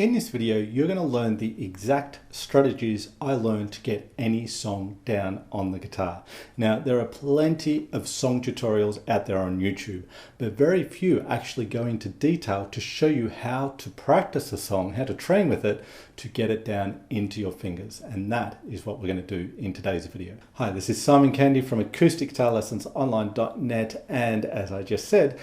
In this video, you're going to learn the exact strategies I learned to get any song down on the guitar. Now, there are plenty of song tutorials out there on YouTube, but very few actually go into detail to show you how to practice a song, how to train with it to get it down into your fingers. And that is what we're going to do in today's video. Hi, this is Simon Candy from acousticguitarlessonsonline.net, and as I just said,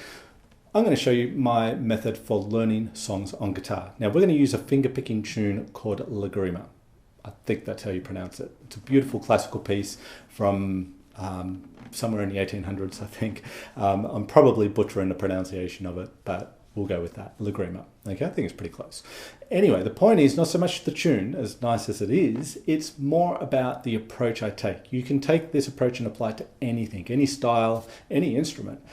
I'm going to show you my method for learning songs on guitar. Now we're going to use a finger-picking tune called Lagrima. I think that's how you pronounce it. It's a beautiful classical piece from somewhere in the 1800s, I think. I'm probably butchering the pronunciation of it, but we'll go with that, Lagrima. Okay, I think it's pretty close. Anyway, the point is not so much the tune, as nice as it is, it's more about the approach I take. You can take this approach and apply it to anything, any style, any instrument.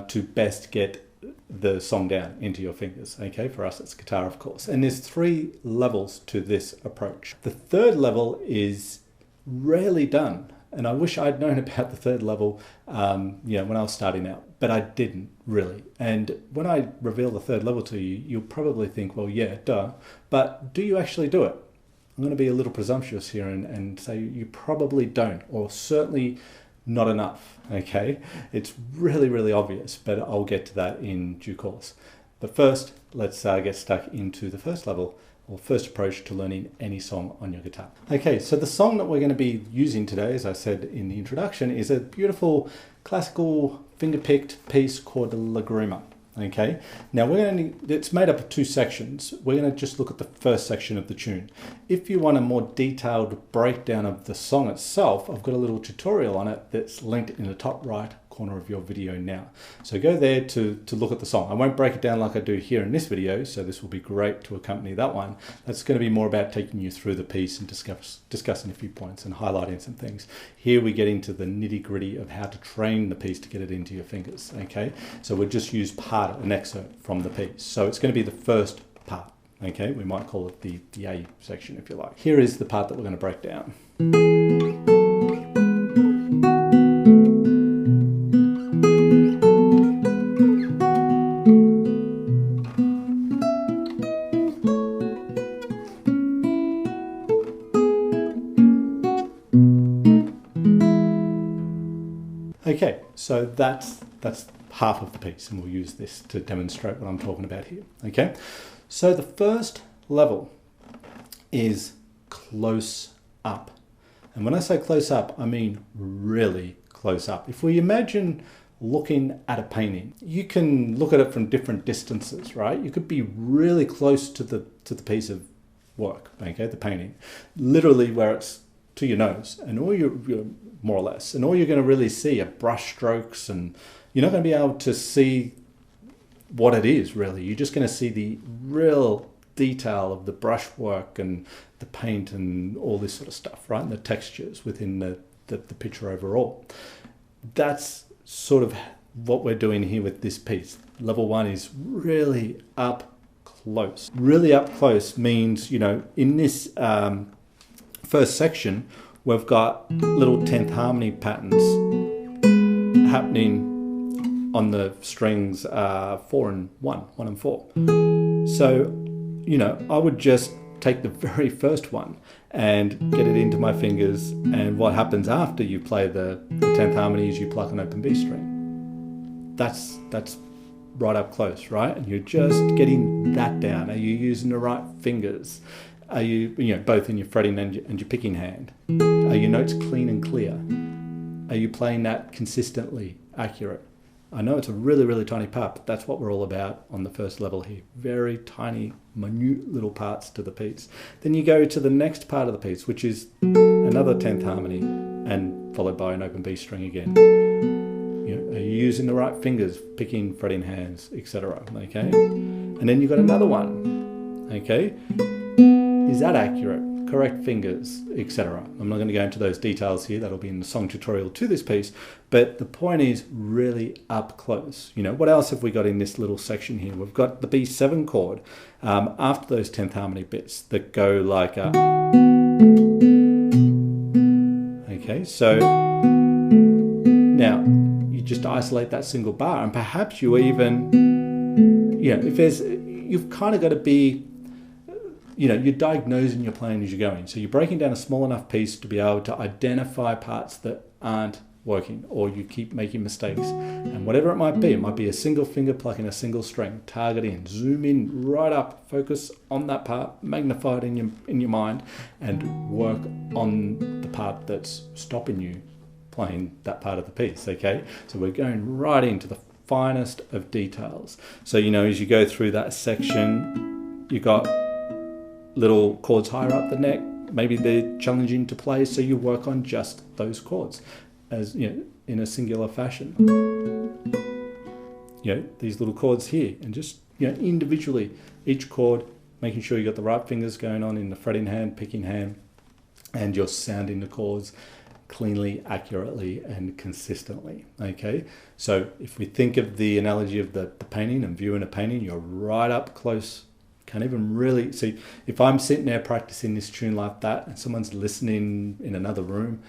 To best get the song down into your fingers. Okay, for us it's guitar, of course. And there's 3 levels to this approach. The third level is rarely done, and I wish I'd known about the third level when I was starting out, but I didn't really. And when I reveal the third level to you, you'll probably think, well, yeah, duh, but do you actually do it? I'm going to be a little presumptuous here and say you probably don't, or certainly not enough. Okay, it's really obvious, but I'll get to that in due course. But first, let's get stuck into the first level or first approach to learning any song on your guitar. Okay, so the song that we're going to be using today, as I said in the introduction, is a beautiful classical finger-picked piece called Lagrima. Okay, now it's made up of 2 sections. We're going to just look at the first section of the tune. If you want a more detailed breakdown of the song itself, I've got a little tutorial on it that's linked in the top right corner of your video now. So go there to look at the song. I won't break it down like I do here in this video, so this will be great to accompany that one. That's going to be more about taking you through the piece and discussing a few points and highlighting some things. Here we get into the nitty-gritty of how to train the piece to get it into your fingers. Okay, so we'll just use an excerpt from the piece. So it's going to be the first part. Okay, we might call it the A section if you like. Here is the part that we're going to break down. Okay, so that's half of the piece, and we'll use this to demonstrate what I'm talking about here. Okay, so the first level is close up. And when I say close up, I mean really close up. If we imagine looking at a painting, you can look at it from different distances, right? You could be really close to the piece of work, okay, the painting, literally where it's to your nose, and all you're more or less, and all you're going to really see are brush strokes, and you're not going to be able to see what it is really. You're just going to see the real detail of the brushwork and the paint and all this sort of stuff, right? And the textures within the picture overall. That's sort of what we're doing here with this piece. Level 1 is really up close. Really up close means, in this first section, we've got little 10th harmony patterns happening on the strings 4 and 1 and 4. So, I would just take the very first one and get it into my fingers, and what happens after you play the 10th harmony is you pluck an open B string. That's right up close, right? And you're just getting that down. Are you using the right fingers? Are you, both in your fretting and your picking hand? Are your notes clean and clear? Are you playing that consistently accurate? I know it's a really tiny part, but that's what we're all about on the first level here. Very tiny, minute little parts to the piece. Then you go to the next part of the piece, which is another 10th harmony, and followed by an open B string again. Are you using the right fingers, picking, fretting hands, etc.? Okay, and then you've got another one. Okay. Is that accurate? Correct fingers, etc. I'm not going to go into those details here. That'll be in the song tutorial to this piece. But the point is really up close. What else have we got in this little section here? We've got the B7 chord after those 10th harmony bits that go like a... Okay, so now you just isolate that single bar, and perhaps you even, if there's you've kind of got to be, you're diagnosing your playing as you're going. So you're breaking down a small enough piece to be able to identify parts that aren't working, or you keep making mistakes. And whatever it might be a single finger plucking a single string, target in, zoom in right up, focus on that part, magnify it in your mind, and work on the part that's stopping you playing that part of the piece, okay? So we're going right into the finest of details. So, as you go through that section, you got little chords higher up the neck, maybe they're challenging to play, so you work on just those chords as in a singular fashion. These little chords here, and just individually each chord, making sure you got the right fingers going on in the fretting hand, picking hand, and you're sounding the chords cleanly, accurately, and consistently. Okay, so if we think of the analogy of the painting and viewing a painting, you're right up close. Can't even really see. If I'm sitting there practicing this tune like that, and someone's listening in another room,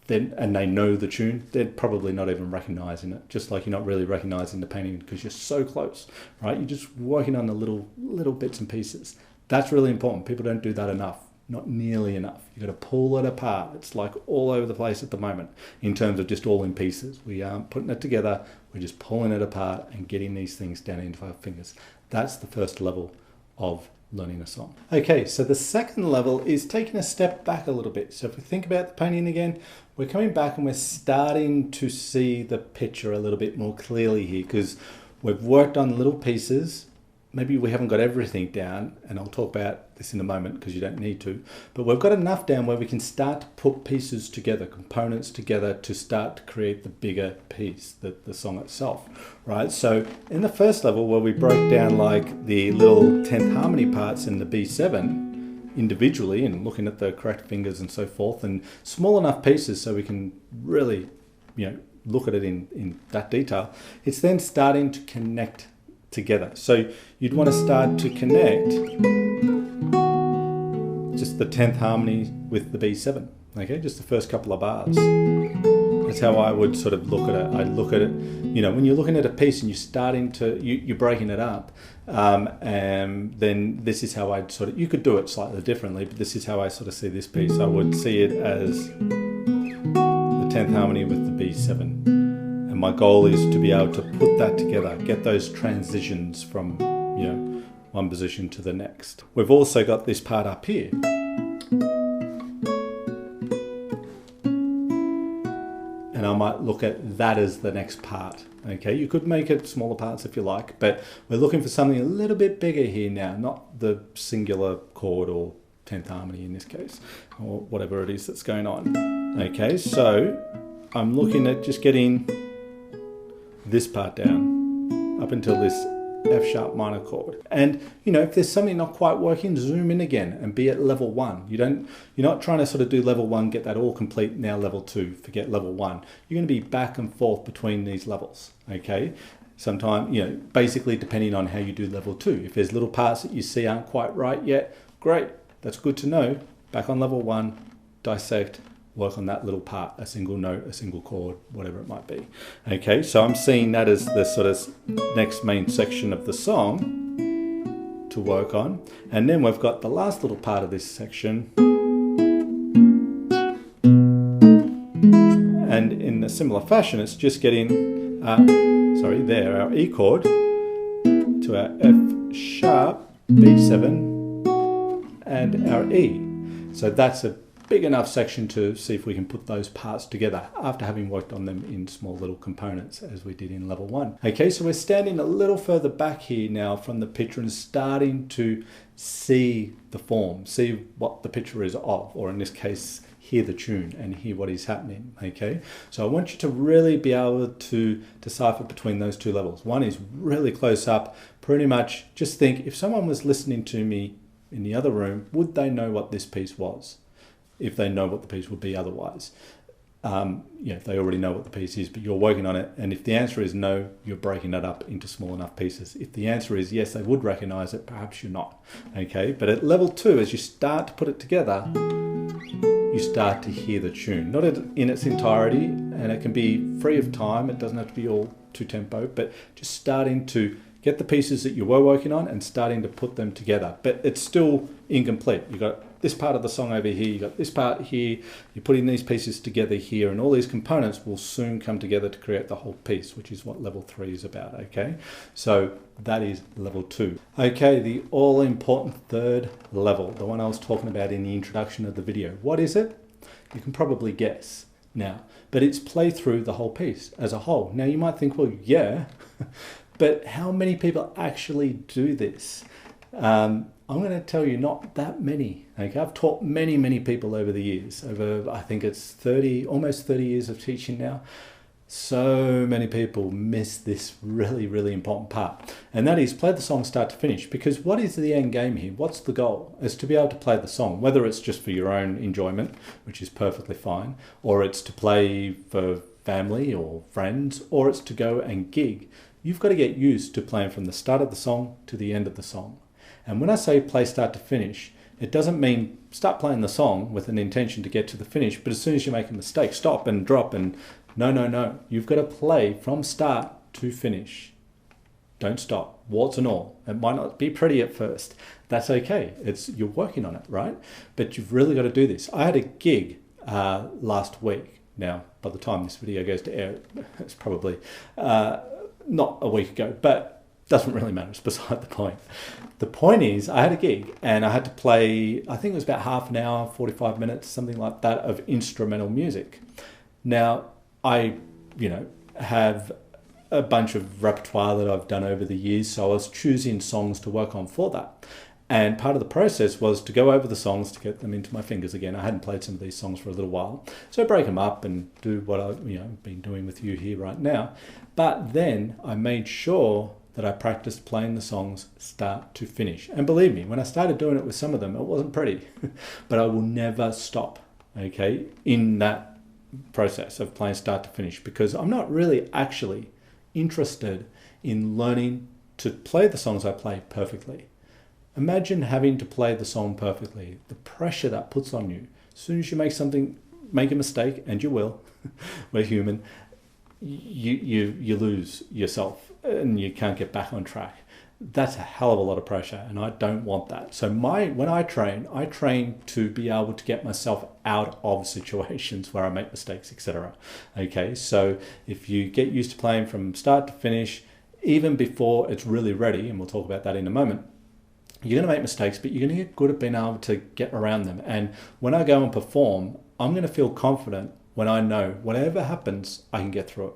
and they know the tune, they're probably not even recognizing it. Just like you're not really recognizing the painting because you're so close, right? You're just working on the little bits and pieces. That's really important. People don't do that enough. Not nearly enough. You've got to pull it apart. It's like all over the place at the moment in terms of just all in pieces. We aren't putting it together. We're just pulling it apart and getting these things down into our fingers. That's the first level of learning a song. Okay, so the second level is taking a step back a little bit. So if we think about the painting again, we're coming back and we're starting to see the picture a little bit more clearly here, because we've worked on little pieces. Maybe we haven't got everything down, and I'll talk about this in a moment because you don't need to, but we've got enough down where we can start to put pieces together, components together, to start to create the bigger piece, the song itself, right? So in the first level, where we broke down like the little 10th harmony parts in the B7 individually and looking at the correct fingers and so forth, and small enough pieces so we can really look at it in that detail, it's then starting to connect together. So you'd want to start to connect just the 10th harmony with the B7, okay? Just the first couple of bars. That's how I would sort of look at it. I look at it, when you're looking at a piece and you're starting to, you're breaking it up, and then this is how I'd sort of, you could do it slightly differently, but this is how I sort of see this piece. I would see it as the 10th harmony with the B7. And my goal is to be able to put that together, get those transitions from, one position to the next. We've also got this part up here. And I might look at that as the next part. Okay, you could make it smaller parts if you like, but we're looking for something a little bit bigger here now, not the singular chord or 10th harmony in this case, or whatever it is that's going on. Okay, so I'm looking at just getting this part down up until this F sharp minor chord. And if there's something not quite working, zoom in again and be at level 1. You're not trying to sort of do level 1, get that all complete, now level 2, forget level 1. You're going to be back and forth between these levels, okay? Sometimes, basically depending on how you do level 2. If there's little parts that you see aren't quite right yet, great, that's good to know. Back on level 1, dissect, work on that little part, a single note, a single chord, whatever it might be. Okay, so I'm seeing that as the sort of next main section of the song to work on. And then we've got the last little part of this section. And in a similar fashion, it's just getting, our E chord to our F sharp, B7, and our E. So that's a big enough section to see if we can put those parts together after having worked on them in small little components as we did in level 1. Okay, so we're standing a little further back here now from the picture and starting to see the form, see what the picture is of, or in this case, hear the tune and hear what is happening, okay? So I want you to really be able to decipher between those two levels. One is really close up, pretty much just think, if someone was listening to me in the other room, would they know what this piece was? If they know what the piece would be otherwise. If they already know what the piece is, but you're working on it, and if the answer is no, you're breaking it up into small enough pieces. If the answer is yes, they would recognize it, perhaps you're not. Okay, but at level 2, as you start to put it together, you start to hear the tune. Not in its entirety, and it can be free of time, it doesn't have to be all two tempo, but just starting to Get the pieces that you were working on and starting to put them together. But it's still incomplete. You've got this part of the song over here, you've got this part here, you're putting these pieces together here, and all these components will soon come together to create the whole piece, which is what level 3 is about, okay? So that is level 2. Okay, the all-important third level, the one I was talking about in the introduction of the video. What is it? You can probably guess now, but it's play through the whole piece as a whole. Now you might think, well, yeah, but how many people actually do this? I'm going to tell you not that many. Okay, I've taught many people over the years, over I think it's almost 30 years of teaching now. So many people miss this really important part, and that is play the song start to finish. Because what is the end game here? What's the goal? Is to be able to play the song, whether it's just for your own enjoyment, which is perfectly fine, or it's to play for family or friends, or it's to go and gig. You've got to get used to playing from the start of the song to the end of the song. And when I say play start to finish, it doesn't mean start playing the song with an intention to get to the finish, but as soon as you make a mistake, stop and drop and no. You've got to play from start to finish. Don't stop, warts and all. It might not be pretty at first. That's okay. You're working on it, right? But you've really got to do this. I had a gig last week. Now, by the time this video goes to air, it's probably not a week ago, but doesn't really matter. It's beside the point. The point is, I had a gig and I had to play, I think it was about half an hour, 45 minutes, something like that, of instrumental music. Now, I, have a bunch of repertoire that I've done over the years, so I was choosing songs to work on for that. And part of the process was to go over the songs to get them into my fingers again. I hadn't played some of these songs for a little while. So break them up and do what I've been doing with you here right now. But then I made sure that I practiced playing the songs start to finish. And believe me, when I started doing it with some of them, it wasn't pretty. But I will never stop, okay, in that process of playing start to finish, because I'm not really actually interested in learning to play the songs I play perfectly. Imagine having to play the song perfectly, the pressure that puts on you. As soon as you make a mistake, and you will, we're human, you lose yourself and you can't get back on track. That's a hell of a lot of pressure, and I don't want that. So when I train to be able to get myself out of situations where I make mistakes, etc. Okay, so if you get used to playing from start to finish, even before it's really ready, and we'll talk about that in a moment, you're going to make mistakes, but you're going to get good at being able to get around them. And when I go and perform, I'm going to feel confident when I know whatever happens, I can get through it.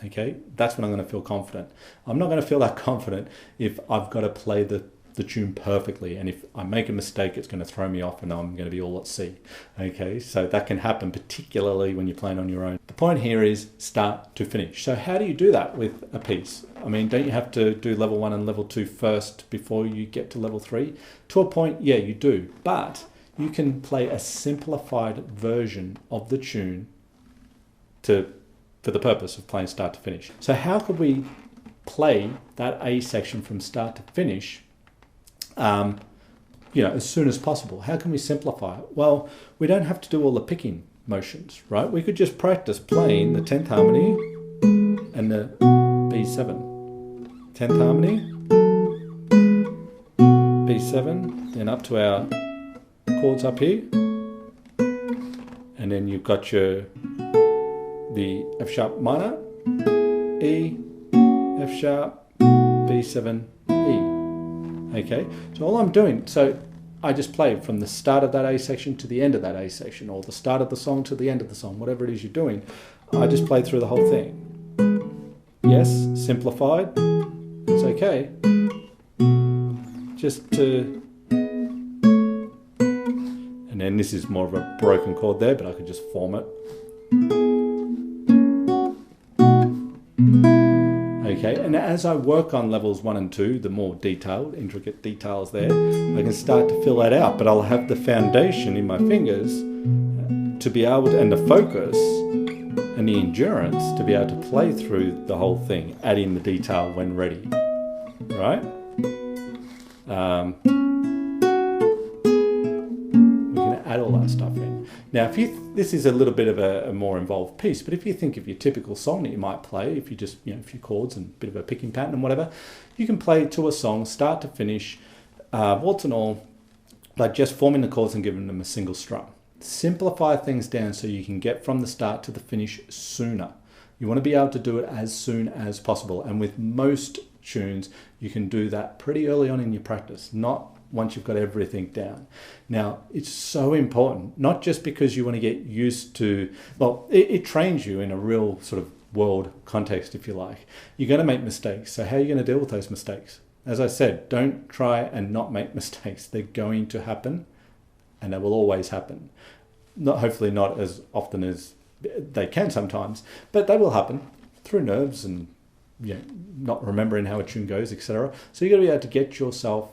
Okay, that's when I'm going to feel confident. I'm not going to feel that confident if I've got to play the tune perfectly, and if I make a mistake, it's going to throw me off and I'm going to be all at sea. Okay, so that can happen, particularly when you're playing on your own. The point here is start to finish. So how do you do that with a piece? I mean, don't you have to do level 1 and level 2 first before you get to level 3? To a point, yeah, you do, but you can play a simplified version of the tune for the purpose of playing start to finish. So how could we play that A section from start to finish as soon as possible? How can we simplify it? Well, we don't have to do all the picking motions, right? We could just practice playing the 10th harmony and the B7. 10th harmony, B7, then up to our chords up here, and then you've got the F sharp minor, E, F sharp, B7, E. Okay, so all I'm doing, so I just play from the start of that A section to the end of that A section, or the start of the song to the end of the song, whatever it is you're doing. I just play through the whole thing. Yes, simplified, it's okay. Just to, and then this is more of a broken chord there, but I could just form it. Okay, and as I work on levels 1 and 2, the more detailed, intricate details there, I can start to fill that out, but I'll have the foundation in my fingers to be able to, and the focus and the endurance to be able to play through the whole thing, adding the detail when ready, right? We can add all that stuff in. Now, if this is a little bit of a more involved piece, but if you think of your typical song that you might play, if you just, a few chords and a bit of a picking pattern and whatever, you can play to a song, start to finish, warts and all, by just forming the chords and giving them a single strum. Simplify things down so you can get from the start to the finish sooner. You want to be able to do it as soon as possible. And with most tunes, you can do that pretty early on in your practice, not once you've got everything down. Now, it's so important, not just because you want to get used to, well, it trains you in a real sort of world context, if you like. You're going to make mistakes. So how are you going to deal with those mistakes? As I said, don't try and not make mistakes. They're going to happen, and they will always happen. Hopefully not as often as they can sometimes, but they will happen through nerves and not remembering how a tune goes, etc. So you've got to be able to get yourself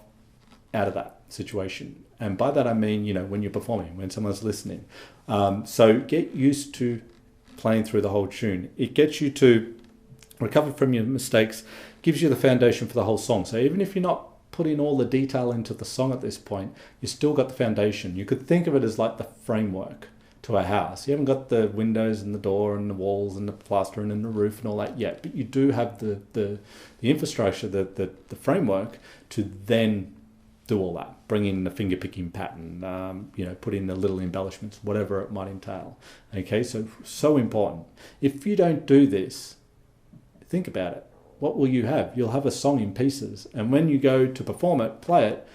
out of that situation. And by that I mean, when you're performing, when someone's listening. So get used to playing through the whole tune. It gets you to recover from your mistakes, gives you the foundation for the whole song. So even if you're not putting all the detail into the song at this point, you still got the foundation. You could think of it as like the framework to a house. You haven't got the windows and the door and the walls and the plastering and the roof and all that yet, but you do have the infrastructure, the framework to then do all that. Bring in the finger picking pattern, put in the little embellishments, whatever it might entail. Okay, so important. If you don't do this, think about it. What will you have? You'll have a song in pieces. And when you go to perform it, play it,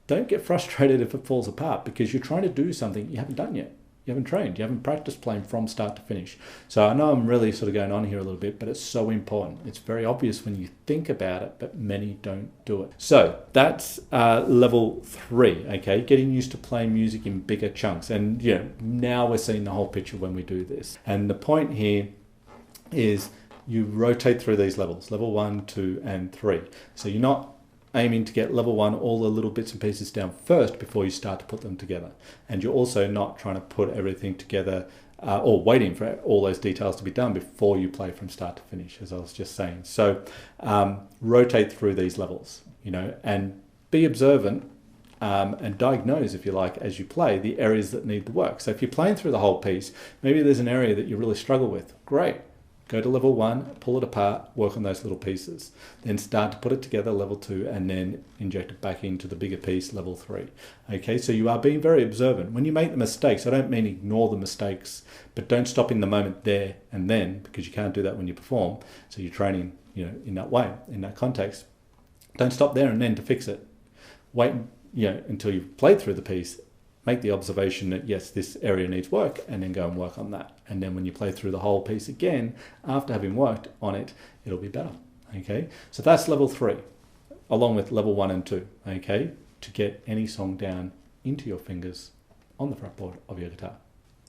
don't get frustrated if it falls apart, because you're trying to do something you haven't done yet. You haven't trained. You haven't practiced playing from start to finish. So I know I'm really sort of going on here a little bit, but it's so important. It's very obvious when you think about it, but many don't do it. So that's level 3, okay? Getting used to playing music in bigger chunks. And now we're seeing the whole picture when we do this. And the point here is you rotate through these levels, level 1, 2, and 3. So you're not aiming to get level 1, all the little bits and pieces down first before you start to put them together. And you're also not trying to put everything together or waiting for all those details to be done before you play from start to finish, as I was just saying. So rotate through these levels, and be observant and diagnose, if you like, as you play, the areas that need the work. So if you're playing through the whole piece, maybe there's an area that you really struggle with. Great. Go to level 1, pull it apart, work on those little pieces. Then start to put it together, level 2, and then inject it back into the bigger piece, level 3. Okay, so you are being very observant. When you make the mistakes, I don't mean ignore the mistakes, but don't stop in the moment there and then, because you can't do that when you perform. So you're training, in that way, in that context. Don't stop there and then to fix it. Wait, until you've played through the piece. Make the observation that, yes, this area needs work, and then go and work on that. And then when you play through the whole piece again, after having worked on it, it'll be better. Okay, so that's level 3, along with level 1 and 2, okay, to get any song down into your fingers on the fretboard of your guitar.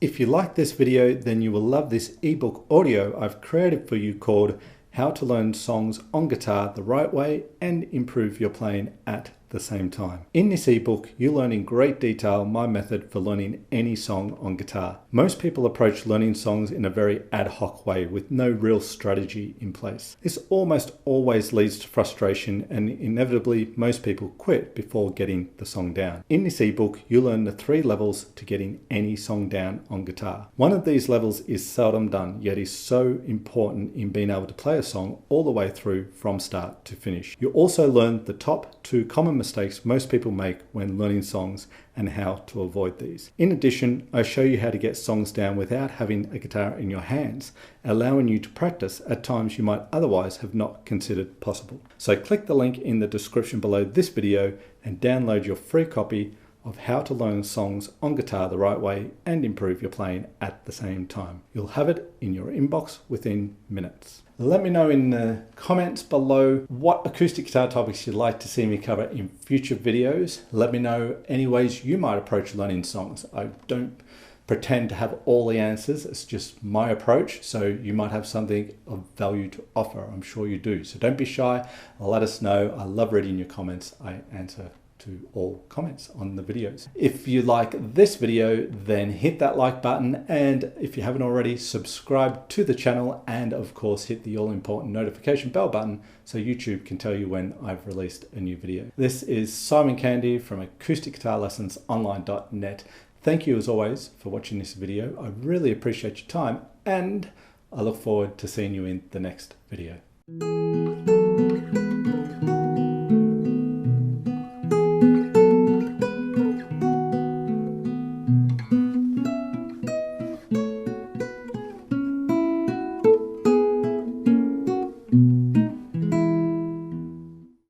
If you like this video, then you will love this ebook audio I've created for you called How to Learn Songs on Guitar the Right Way and Improve Your Playing at the Same Time. In this ebook, you learn in great detail my method for learning any song on guitar. Most people approach learning songs in a very ad hoc way with no real strategy in place. This almost always leads to frustration, and inevitably most people quit before getting the song down. In this ebook, you learn the 3 levels to getting any song down on guitar. One of these levels is seldom done, yet is so important in being able to play a song all the way through from start to finish. You also learn the top 2 common mistakes most people make when learning songs and how to avoid these. In addition, I show you how to get songs down without having a guitar in your hands, allowing you to practice at times you might otherwise have not considered possible. So click the link in the description below this video and download your free copy of How to Learn Songs on Guitar the Right Way and Improve Your Playing at the Same Time. You'll have it in your inbox within minutes. Let me know in the comments below what acoustic guitar topics you'd like to see me cover in future videos. Let me know any ways you might approach learning songs. I don't pretend to have all the answers. It's just my approach. So you might have something of value to offer. I'm sure you do. So don't be shy. Let us know. I love reading your comments. I answer to all comments on the videos. If you like this video, then hit that like button, and if you haven't already, subscribe to the channel, and of course hit the all-important notification bell button so YouTube can tell you when I've released a new video. This is Simon Candy from acousticguitarlessonsonline.net. Thank you as always for watching this video. I really appreciate your time, and I look forward to seeing you in the next video.